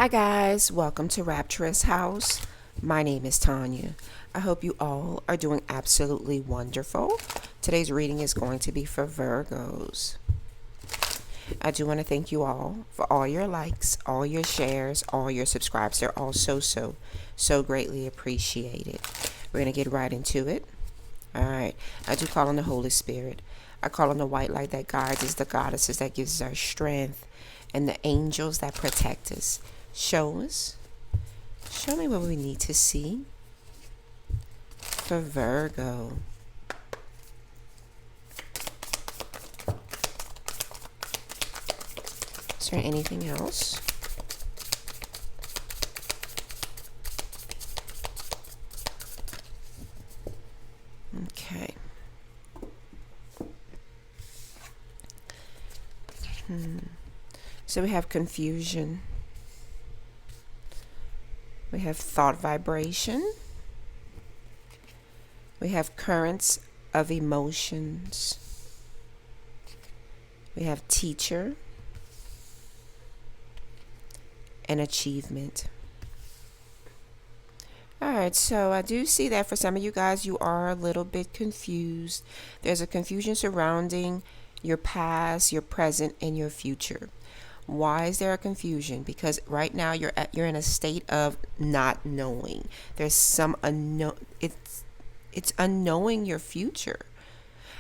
Hi guys, welcome to Rapturous House. My name is Tonya. I hope you all are doing absolutely wonderful. Today's reading is going to be for Virgos. I do want to thank you all for all your likes, all your shares, all your subscribes. They're all so greatly appreciated. We're going to get right into it. All right. I do call on the Holy Spirit. I call on the white light that guides us, the goddesses that gives us our strength, and the angels that protect us. Show me what we need to see for Virgo. Is there anything else? Okay. So we have confusion. We have thought vibration. We have currents of emotions. We have teacher and achievement. Alright, so I do see that for some of you guys, you are a little bit confused. There's a confusion surrounding your past, your present, and your future. Why is there a confusion? Because right now you're in a state of not knowing. There's some unknown. It's unknowing your future,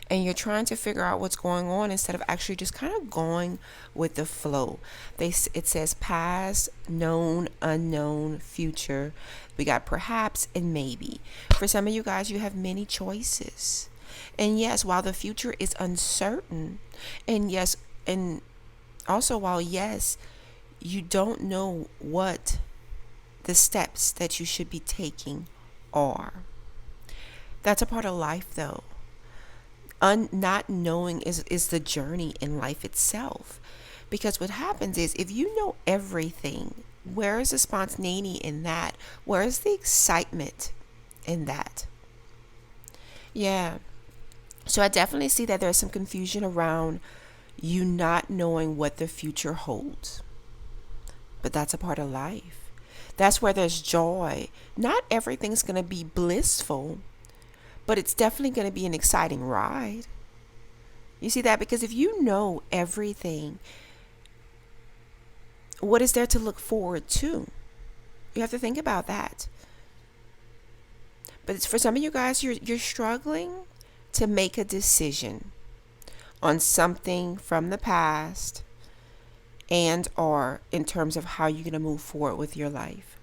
and you're trying to figure out what's going on instead of actually just kind of going with the flow. It says past, known, unknown, future. We got perhaps and maybe. For some of you guys, you have many choices, and yes, while the future is uncertain, and yes, and also, while yes, you don't know what the steps that you should be taking are. That's a part of life, though. Not knowing is the journey in life itself. Because what happens is, if you know everything, where is the spontaneity in that? Where is the excitement in that? Yeah. So I definitely see that there's some confusion around you not knowing what the future holds. But that's a part of life. That's where there's joy. Not everything's going to be blissful, but it's definitely going to be an exciting ride. You see that? Because if you know everything, what is there to look forward to? You have to think about that. But it's for some of you guys, you're struggling to make a decision on something from the past and or in terms of how you're going to move forward with your life.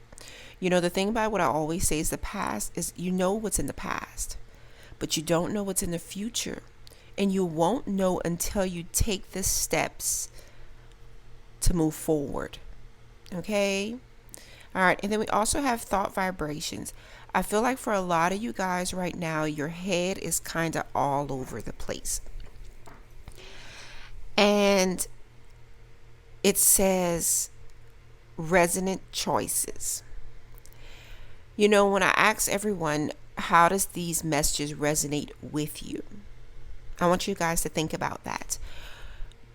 You know, the thing about what I always say is the past is, you know what's in the past, but you don't know what's in the future. And you won't know until you take the steps to move forward. Okay? All right. And then we also have thought vibrations. I feel like for a lot of you guys right now, your head is kind of all over the place. And it says resonant choices. You know, when I ask everyone, how does these messages resonate with you? I want you guys to think about that.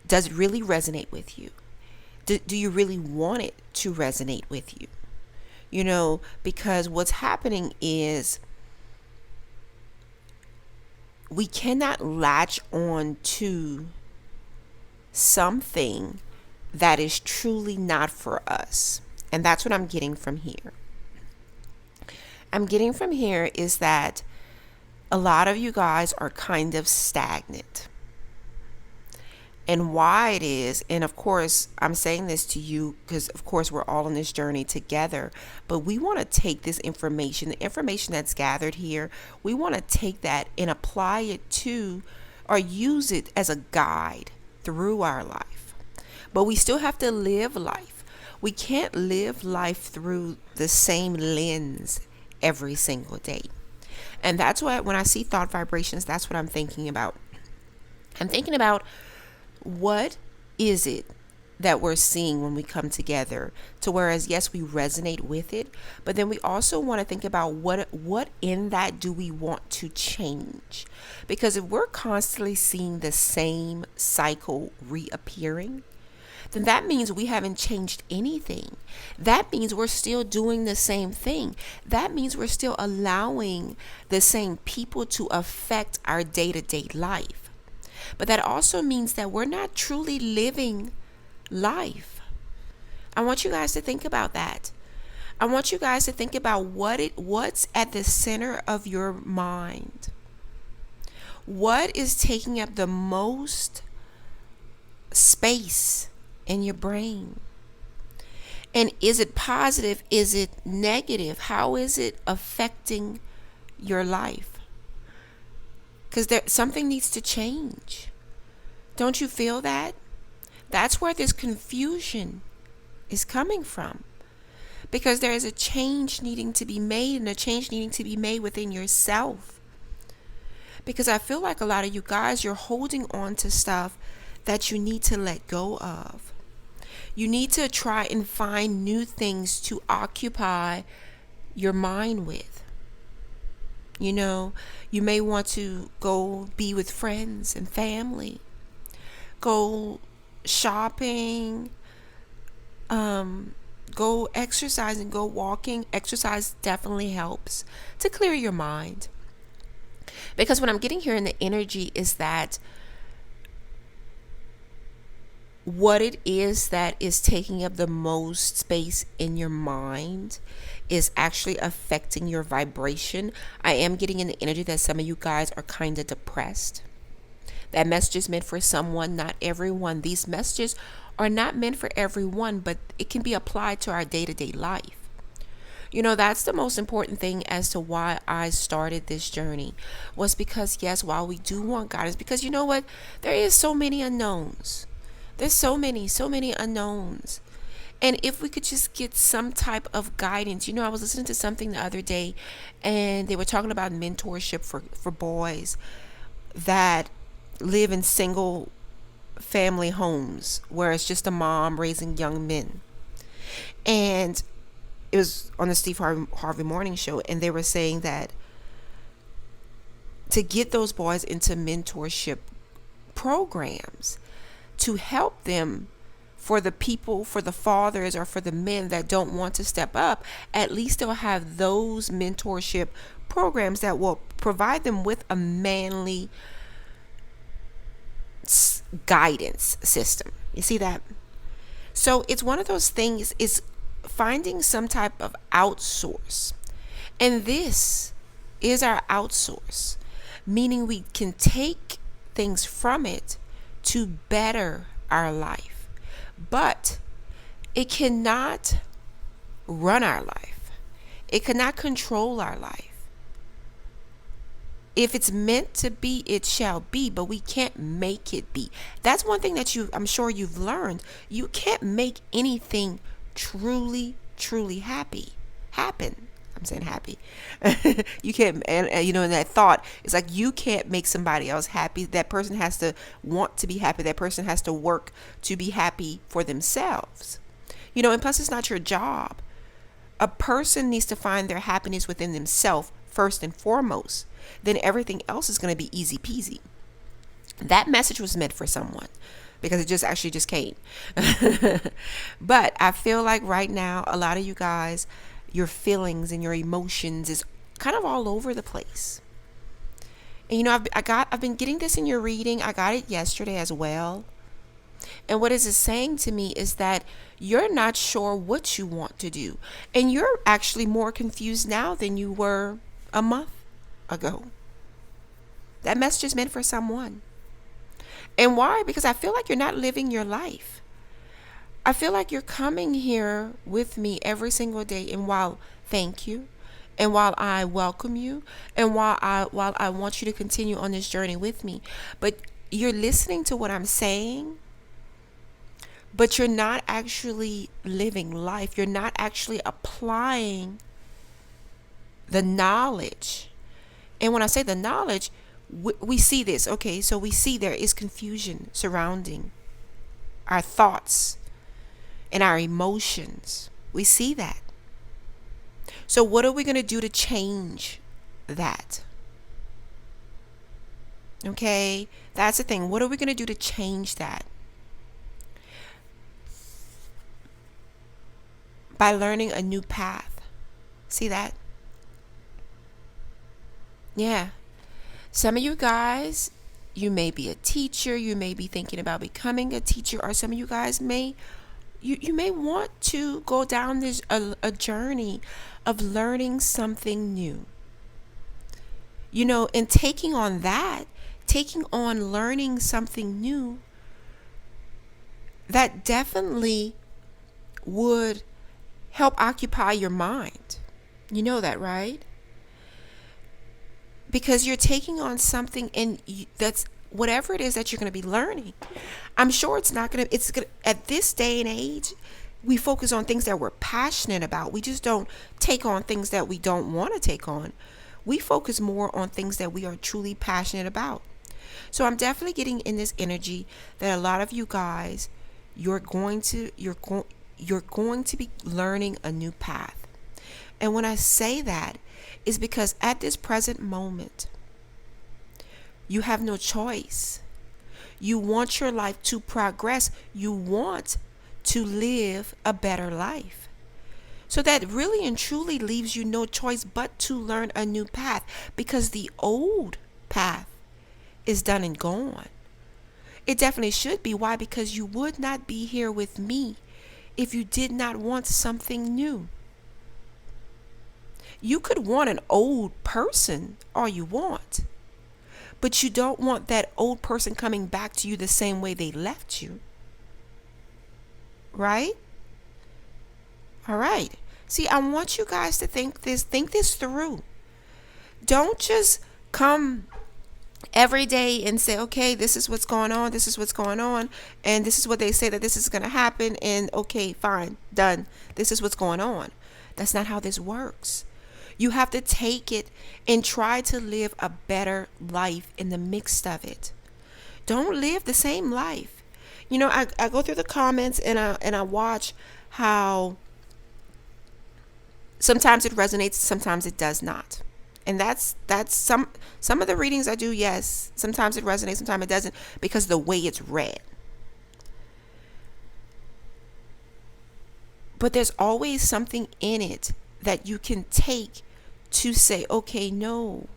Does it really resonate with you? Do you really want it to resonate with you? You know, because what's happening is we cannot latch on to something that is truly not for us. And that's what I'm getting from here. I'm getting from here is that a lot of you guys are kind of stagnant. And why it is, and of course, I'm saying this to you because, of course, we're all on this journey together, but we want to take this information, the information that's gathered here, we want to take that and apply it to, or use it as a guide through our life. But we still have to live life. We can't live life through the same lens every single day. And that's why when I see thought vibrations, that's what I'm thinking about. I'm thinking about, what is it that we're seeing when we come together, to whereas yes, we resonate with it, but then we also want to think about what in that do we want to change. Because if we're constantly seeing the same cycle reappearing, then that means we haven't changed anything. That means we're still doing the same thing. That means we're still allowing the same people to affect our day-to-day life. But that also means that we're not truly living life. I want you guys to think about that. I want you guys to think about what's at the center of your mind. What is taking up the most space in your brain? And is it positive? Is it negative? How is it affecting your life? Because something needs to change. Don't you feel that? That's where this confusion is coming from. Because there is a change needing to be made, and a change needing to be made within yourself. Because I feel like a lot of you guys, you're holding on to stuff that you need to let go of. You need to try and find new things to occupy your mind with. You know, you may want to go be with friends and family. Go shopping. Go exercising, go walking. Exercise definitely helps to clear your mind. Because what I'm getting here in the energy is that what it is that is taking up the most space in your mind is actually affecting your vibration. I am getting in the energy that some of you guys are kind of depressed. That message is meant for someone, not everyone. These messages are not meant for everyone, but it can be applied to our day-to-day life. You know, that's the most important thing as to why I started this journey, was because, yes, while we do want guidance, because you know what? There is so many unknowns. There's so many unknowns. And if we could just get some type of guidance. You know, I was listening to something the other day, and they were talking about mentorship for boys that live in single family homes where it's just a mom raising young men. And it was on the Steve Harvey Morning Show, and they were saying that to get those boys into mentorship programs to help them, for the people, for the fathers or for the men that don't want to step up, at least they'll have those mentorship programs that will provide them with a manly guidance system. You see that? So it's one of those things, is finding some type of outsource. And this is our outsource, meaning we can take things from it to better our life. But it cannot run our life. It cannot control our life. If it's meant to be, it shall be, but we can't make it be. That's one thing that I'm sure you've learned. You can't make anything truly happen. I'm saying happy. You can't, and you know, in that thought, it's like you can't make somebody else happy. That person has to want to be happy. That person has to work to be happy for themselves. You know, and plus it's not your job. A person needs to find their happiness within themselves first and foremost. Then everything else is going to be easy peasy. That message was meant for someone, because it just came. But I feel like right now, a lot of you guys, your feelings and your emotions is kind of all over the place. And you know, I've been getting this in your reading. I got it yesterday as well. And what is it saying to me is that you're not sure what you want to do. And you're actually more confused now than you were a month ago. That message is meant for someone. And why? Because I feel like you're not living your life. I feel like you're coming here with me every single day, and while thank you, and while I welcome you, and while I want you to continue on this journey with me, but you're listening to what I'm saying, but you're not actually living life. You're not actually applying the knowledge. And when I say the knowledge, we see this. Okay, so we see there is confusion surrounding our thoughts and our emotions. We see that. So what are we going to do to change that? Okay, that's the thing. What are we going to do to change that? by learning a new path. See that? Yeah. Some of you guys, you may be a teacher, you may be thinking about becoming a teacher, or some of you guys may you may want to go down this a journey of learning something new. And taking on learning something new, that definitely would help occupy your mind. You know that, right? Because you're taking on something, and that's whatever it is that you're going to be learning. I'm sure it's going to, at this day and age, we focus on things that we're passionate about. We just don't take on things that we don't want to take on. We focus more on things that we are truly passionate about. So I'm definitely getting in this energy that a lot of you guys, you're going to be learning a new path. And when I say that, is because at this present moment, you have no choice. You want your life to progress. You want to live a better life. So that really and truly leaves you no choice but to learn a new path, because the old path is done and gone. It definitely should be. Why? Because you would not be here with me if you did not want something new. You could want an old person all you want, but you don't want that old person coming back to you the same way they left you. Right? All right. See, I want you guys to think this through. Don't just come every day and say, okay, this is what's going on, and this is what they say that this is going to happen, and okay, fine, done. This is what's going on. That's not how this works. You have to take it and try to live a better life in the midst of it. Don't live the same life. I go through the comments and I watch how sometimes it resonates, sometimes it does not. And that's some of the readings I do, yes. Sometimes it resonates, sometimes it doesn't, because of the way it's read. But there's always something in it that you can take to say, okay, no.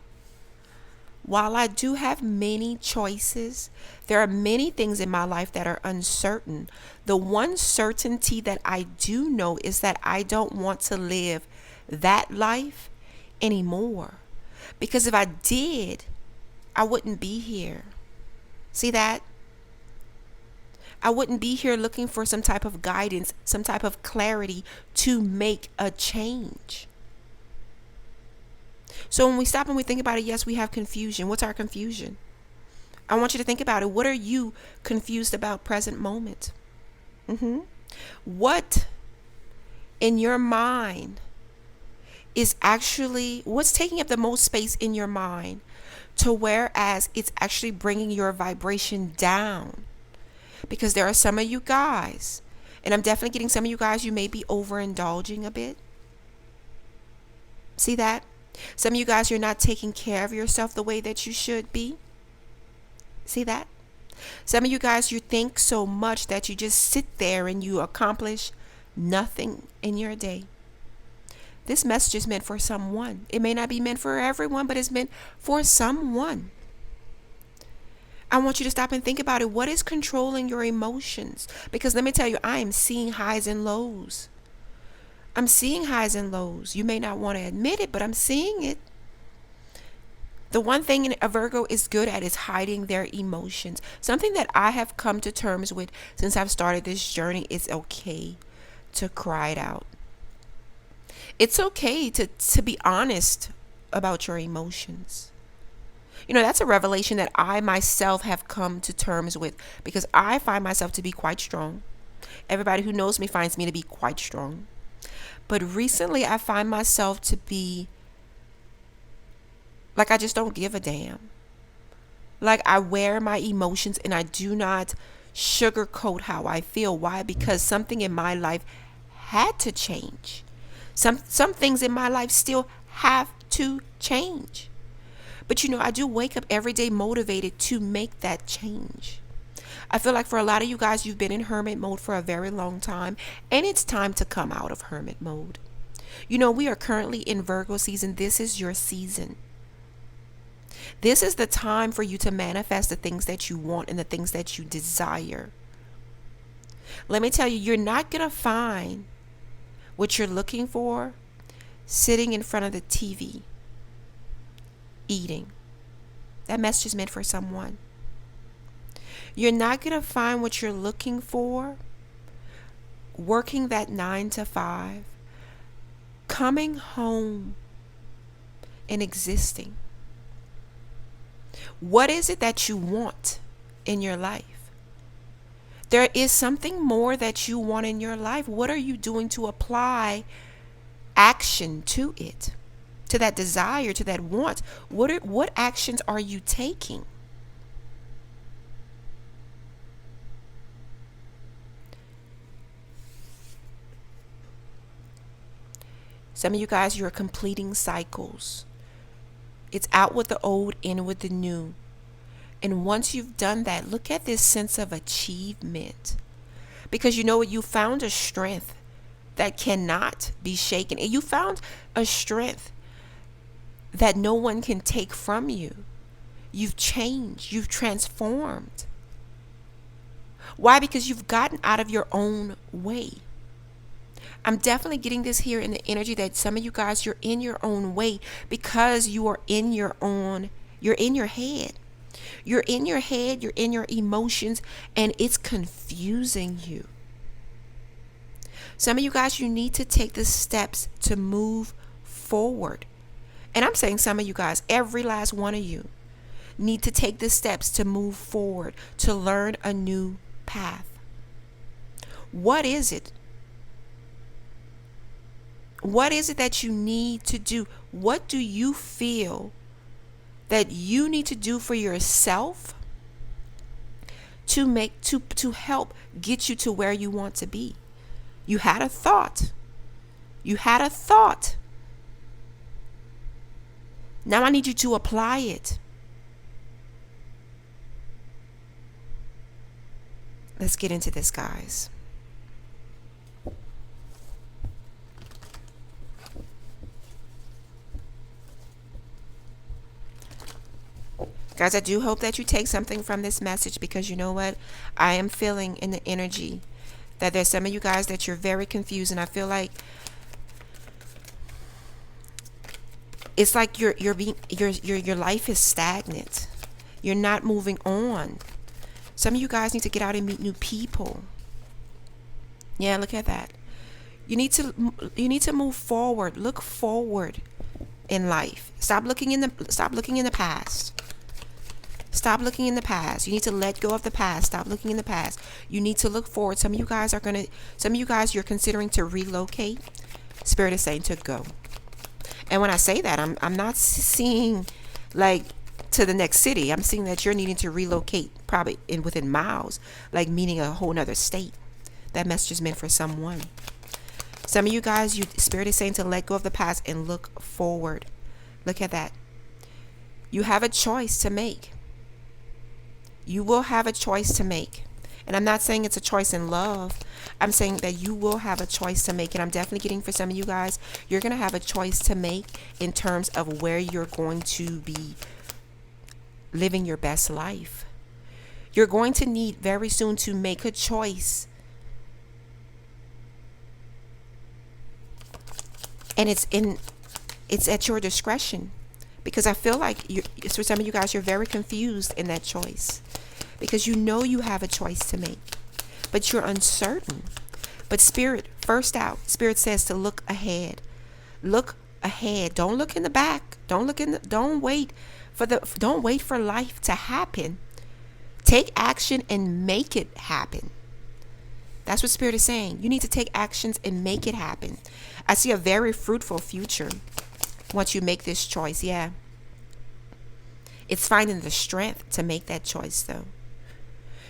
While I do have many choices, there are many things in my life that are uncertain. The one certainty that I do know is that I don't want to live that life anymore. Because if I did, I wouldn't be here. See that? I wouldn't be here looking for some type of guidance, some type of clarity to make a change. So when we stop and we think about it, yes, we have confusion. What's our confusion? I want you to think about it. What are you confused about present moment? What in your mind is actually, what's taking up the most space in your mind to whereas it's actually bringing your vibration down? Because there are some of you guys, and I'm definitely getting some of you guys, you may be overindulging a bit. See that? Some of you guys, you're not taking care of yourself the way that you should be. See that? Some of you guys, you think so much that you just sit there and you accomplish nothing in your day. This message is meant for someone. It may not be meant for everyone, but it's meant for someone. I want you to stop and think about it. What is controlling your emotions? Because let me tell you, I am seeing highs and lows. I'm seeing highs and lows. You may not want to admit it, but I'm seeing it. The one thing a Virgo is good at is hiding their emotions. Something that I have come to terms with since I've started this journey is okay to cry it out. It's okay to be honest about your emotions. That's a revelation that I myself have come to terms with, because I find myself to be quite strong. Everybody who knows me finds me to be quite strong. But recently I find myself to be like I just don't give a damn. Like I wear my emotions and I do not sugarcoat how I feel. Why? Because something in my life had to change. Some things in my life still have to change. But I do wake up every day motivated to make that change. I feel like for a lot of you guys, you've been in hermit mode for a very long time, and it's time to come out of hermit mode. You know, we are currently in Virgo season. This is your season. This is the time for you to manifest the things that you want and the things that you desire. Let me tell you, you're not going to find what you're looking for sitting in front of the TV, eating. That message is meant for someone. You're not going to find what you're looking for working that 9 to 5, coming home and existing. What is it that you want in your life? There is something more that you want in your life. What are you doing to apply action to it, to that desire, to that want? What actions are you taking? Some of you guys, you're completing cycles. It's out with the old, in with the new. And once you've done that, look at this sense of achievement. Because you know what? You found a strength that cannot be shaken. And you found a strength that no one can take from you. You've changed. You've transformed. Why? Because you've gotten out of your own way. I'm definitely getting this here in the energy that some of you guys, you're in your own way because you are in your own, you're in your head. You're in your head, you're in your emotions, and it's confusing you. Some of you guys, you need to take the steps to move forward. And I'm saying some of you guys, every last one of you, need to take the steps to move forward, to learn a new path. What is it? What is it that you need to do? What do you feel that you need to do for yourself to help get you to where you want to be? You had a thought. You had a thought. Now I need you to apply it. Let's get into this, guys. Guys, I do hope that you take something from this message, because you know what? I am feeling in the energy that there's some of you guys that you're very confused, and I feel like it's like your life is stagnant. You're not moving on. Some of you guys need to get out and meet new people. Yeah, look at that. You need to move forward. Look forward in life. Stop looking in the past. Stop looking in the past. You need to let go of the past. Stop looking in the past. You need to look forward. Some of you guys, you're considering to relocate. Spirit is saying to go. And when I say that, I'm not seeing like to the next city. I'm seeing that you're needing to relocate, probably within miles, like meaning a whole nother state. That message is meant for someone. Some of you guys, Spirit is saying to let go of the past and look forward. Look at that. You have a choice to make. You will have a choice to make. And I'm not saying it's a choice in love. I'm saying that you will have a choice to make. And I'm definitely getting for some of you guys, you're going to have a choice to make in terms of where you're going to be living your best life. You're going to need very soon to make a choice. And it's at your discretion. Because I feel like for some of you guys, you're very confused in that choice. Because you know you have a choice to make. But you're uncertain. But Spirit, first out, Spirit says to look ahead. Look ahead. Don't look in the back. Don't wait for life to happen. Take action and make it happen. That's what Spirit is saying. You need to take actions and make it happen. I see a very fruitful future once you make this choice. Yeah. It's finding the strength to make that choice, though.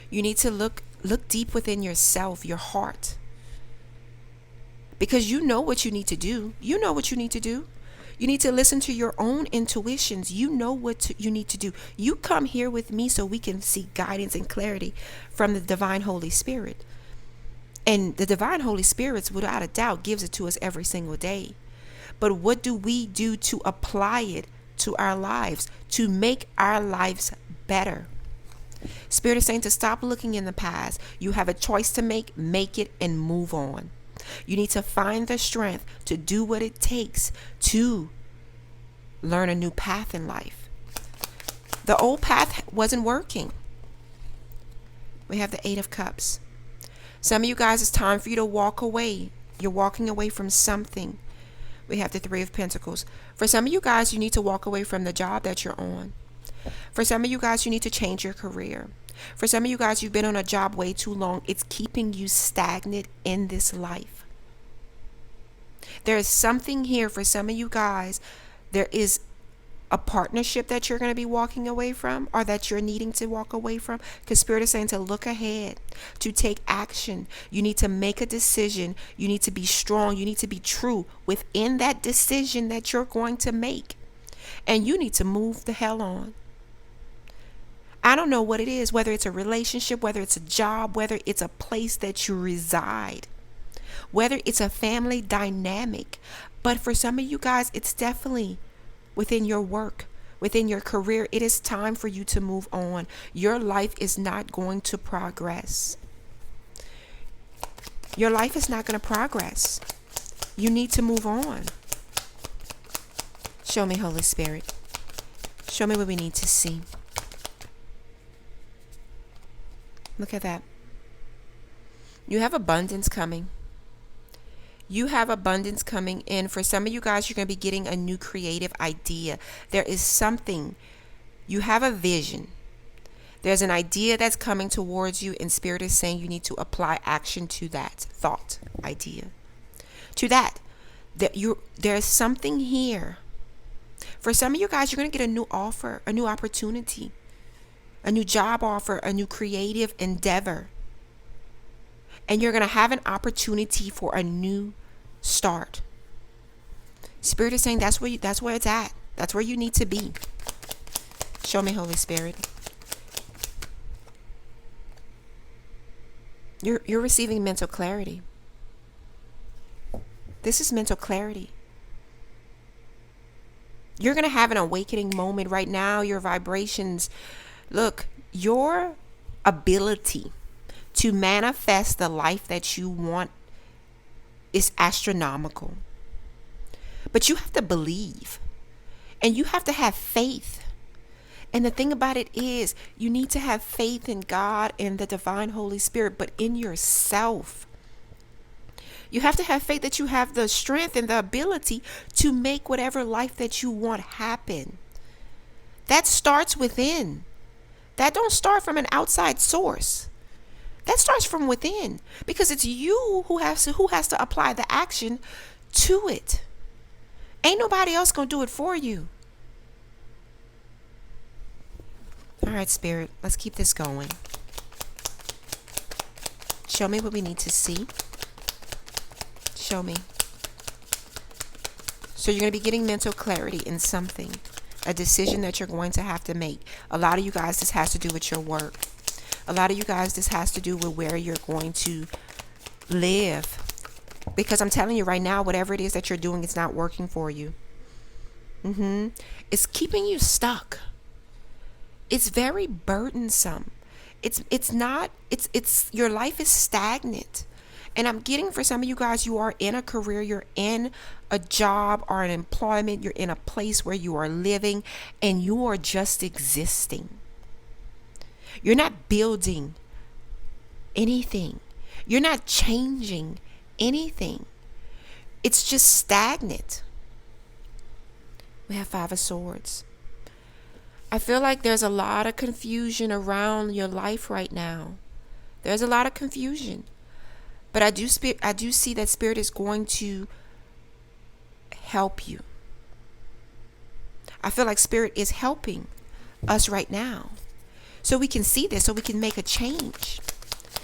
You need to look deep within yourself, your heart. Because you know what you need to do. You know what you need to do. You need to listen to your own intuitions. You know you need to do. You come here with me so we can seek guidance and clarity from the divine Holy Spirit. And the divine Holy Spirit, without a doubt, gives it to us every single day. But what do we do to apply it to our lives, to make our lives better? Spirit is saying to stop looking in the past. You have a choice to make it, and move on. You need to find the strength to do what it takes to learn a new path in life. The old path wasn't working. We have the Eight of Cups. Some of you guys, it's time for you to walk away. You're walking away from something. We have the Three of Pentacles. For some of you guys, you need to walk away from the job that you're on. For some of you guys, you need to change your career. For some of you guys, you've been on a job way too long. It's keeping you stagnant in this life. There is something here for some of you guys. There is a partnership that you're going to be walking away from, or that you're needing to walk away from, because Spirit is saying to look ahead, to take action. You need to make a decision. You need to be strong. You need to be true within that decision that you're going to make, and you need to move the hell on. I don't know what it is, whether it's a relationship, whether it's a job, whether it's a place that you reside, whether it's a family dynamic, but for some of you guys, it's definitely within your work, within your career. It is time for you to move on. Your life is not going to progress. Your life is not going to progress. You need to move on. Show me, Holy Spirit. Show me what we need to see. Look at that. You have abundance coming. You have abundance coming in. For some of you guys, you're going to be getting a new creative idea. There is something. You have a vision. There's an idea that's coming towards you, and Spirit is saying you need to apply action to that thought, idea. To that there's something here. For some of you guys, you're going to get a new offer, a new opportunity, a new job offer, a new creative endeavor. And you're going to have an opportunity for a new start. Spirit is saying that's where it's at. That's where you need to be. Show me, Holy Spirit. You're receiving mental clarity. This is mental clarity. You're going to have an awakening moment right now. Your vibrations, look, your ability to manifest the life that you want is astronomical. But you have to believe, and you have to have faith. And the thing about it is, you need to have faith in God and the divine Holy Spirit, but in yourself. You have to have faith that you have the strength and the ability to make whatever life that you want happen. That starts within. That don't start from an outside source. That starts from within, because it's you who has to apply the action to it. Ain't nobody else going to do it for you. All right, Spirit, let's keep this going. Show me what we need to see. Show me. So you're going to be getting mental clarity in something, a decision that you're going to have to make. A lot of you guys, this has to do with your work. A lot of you guys, this has to do with where you're going to live. Because I'm telling you right now, whatever it is that you're doing, it's not working for you. It's keeping you stuck. It's very burdensome. It's your life is stagnant. And I'm getting, for some of you guys, you are in a career, you're in a job or an employment, you're in a place where you are living, and you are just existing. You're not building anything. You're not changing anything. It's just stagnant. We have Five of Swords. I feel like there's a lot of confusion around your life right now. There's a lot of confusion. But I do see that Spirit is going to help you. I feel like Spirit is helping us right now. So we can see this, so we can make a change.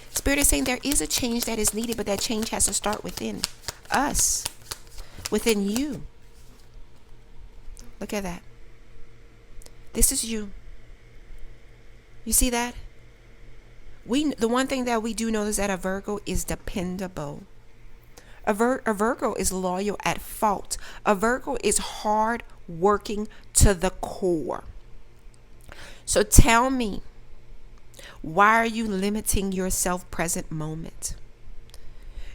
Spirit is saying there is a change that is needed, but that change has to start within us, within you. Look at that. This is you. You see that? The one thing that we do know is that a Virgo is dependable. A Virgo is loyal at fault. A Virgo is hard working to the core. So tell me, why are you limiting your self-present moment?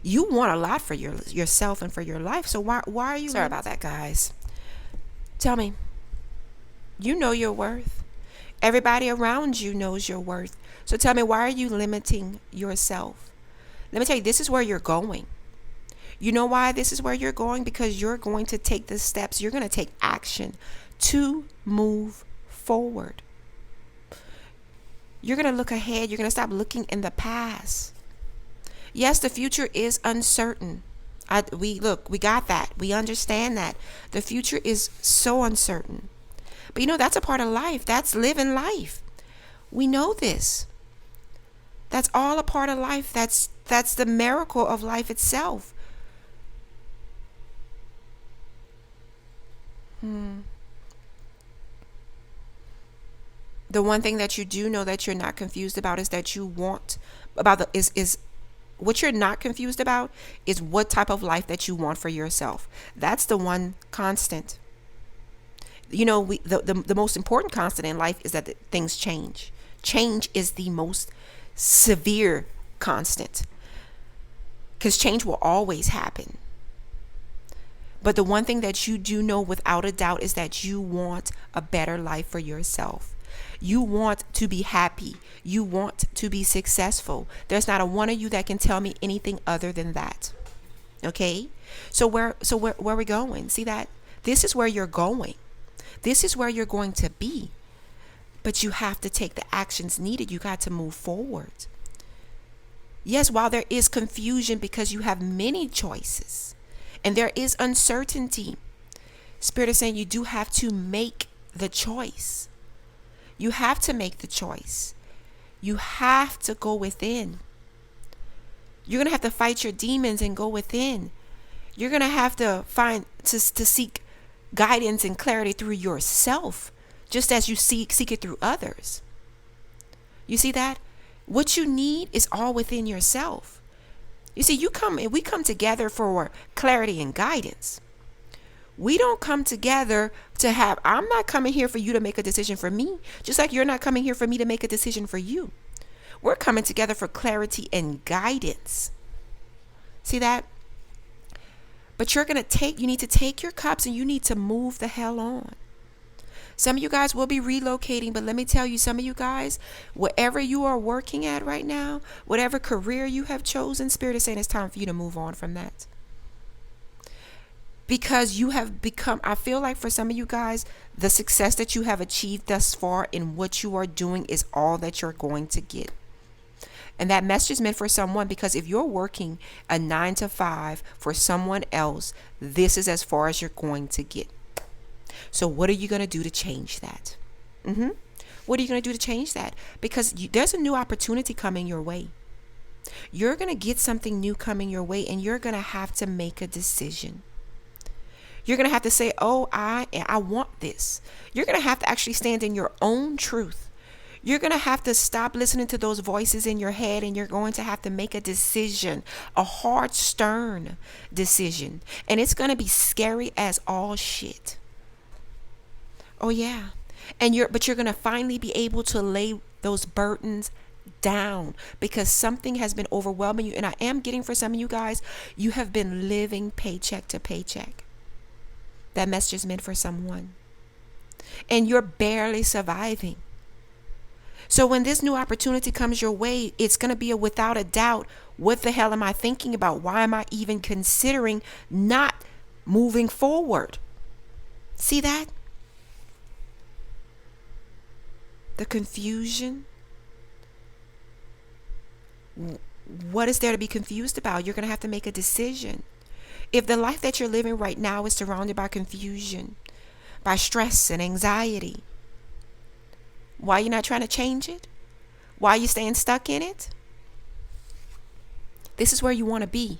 You want a lot for yourself and for your life. So why are you? Sorry about that, guys. Tell me. You know your worth. Everybody around you knows your worth. So tell me, why are you limiting yourself? Let me tell you, this is where you're going. You know why this is where you're going? Because you're going to take the steps. You're going to take action to move forward. You're going to look ahead. You're going to stop looking in the past. Yes, the future is uncertain. We got that. We understand that. The future is so uncertain. But that's a part of life. That's living life. We know this. That's all a part of life. That's the miracle of life itself. The one thing that you do know that you're not confused about is that you want what you're not confused about is what type of life that you want for yourself. That's the one constant. The most important constant in life is that things change. Change is the most severe constant, because change will always happen. But the one thing that you do know without a doubt is that you want a better life for yourself. You want to be happy. You want to be successful. There's not a one of you that can tell me anything other than that. Okay? So where are we going? See that? This is where you're going. This is where you're going to be. But you have to take the actions needed. You got to move forward. Yes, while there is confusion because you have many choices and there is uncertainty, Spirit is saying you do have to make the choice. You have to make the choice. You have to go within. You're going to have to fight your demons and go within. You're going to have to seek guidance and clarity through yourself, just as you seek it through others. You see that? What you need is all within yourself. You see, we come together for clarity and guidance. We don't come together I'm not coming here for you to make a decision for me, just like you're not coming here for me to make a decision for you. We're coming together for clarity and guidance. See that? But you need to take your cups and you need to move the hell on. Some of you guys will be relocating, but let me tell you, some of you guys, wherever you are working at right now, whatever career you have chosen, Spirit is saying it's time for you to move on from that. Because you have become, I feel like for some of you guys, the success that you have achieved thus far in what you are doing is all that you're going to get. And that message is meant for someone, because if you're working a 9 to 5 for someone else, this is as far as you're going to get. So what are you going to do to change that? What are you going to do to change that? Because there's a new opportunity coming your way. You're going to get something new coming your way, and you're going to have to make a decision. You're going to have to say, oh, I want this. You're going to have to actually stand in your own truth. You're going to have to stop listening to those voices in your head, and you're going to have to make a decision, a hard, stern decision. And it's going to be scary as all shit. Oh, yeah. But you're going to finally be able to lay those burdens down, because something has been overwhelming you. And I am getting, for some of you guys, you have been living paycheck to paycheck. That message is meant for someone. And you're barely surviving. So when this new opportunity comes your way, it's going to be without a doubt, what the hell am I thinking about? Why am I even considering not moving forward? See that? The confusion. What is there to be confused about? You're going to have to make a decision. If the life that you're living right now is surrounded by confusion, by stress and anxiety, why are you not trying to change it? Why are you staying stuck in it? This is where you want to be.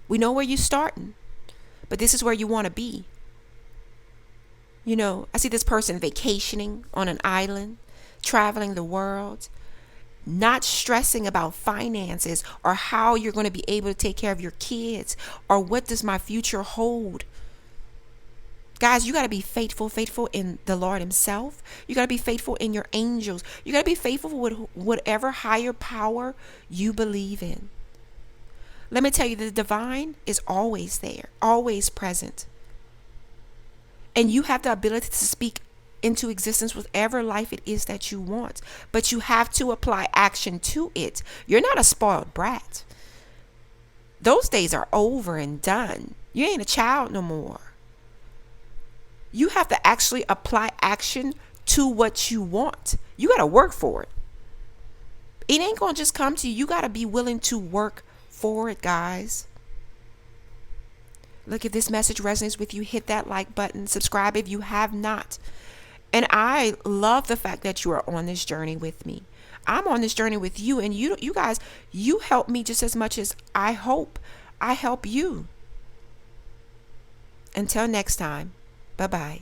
We know where you're starting, but this is where you want to be. You know, I see this person vacationing on an island, traveling the world, not stressing about finances or how you're going to be able to take care of your kids or what does my future hold. Guys, you got to be faithful in the Lord himself. You got to be faithful in your angels. You got to be faithful with whatever higher power you believe in. Let me tell you, the divine is always there, always present. And you have the ability to speak into existence whatever life it is that you want. But you have to apply action to it. You're not a spoiled brat. Those days are over and done. You ain't a child no more. You have to actually apply action to what you want. You got to work for it. It ain't going to just come to you. You got to be willing to work for it, guys. Look, if this message resonates with you, hit that like button. Subscribe if you have not. And I love the fact that you are on this journey with me. I'm on this journey with you. And you guys, you help me just as much as I hope I help you. Until next time. Bye-bye.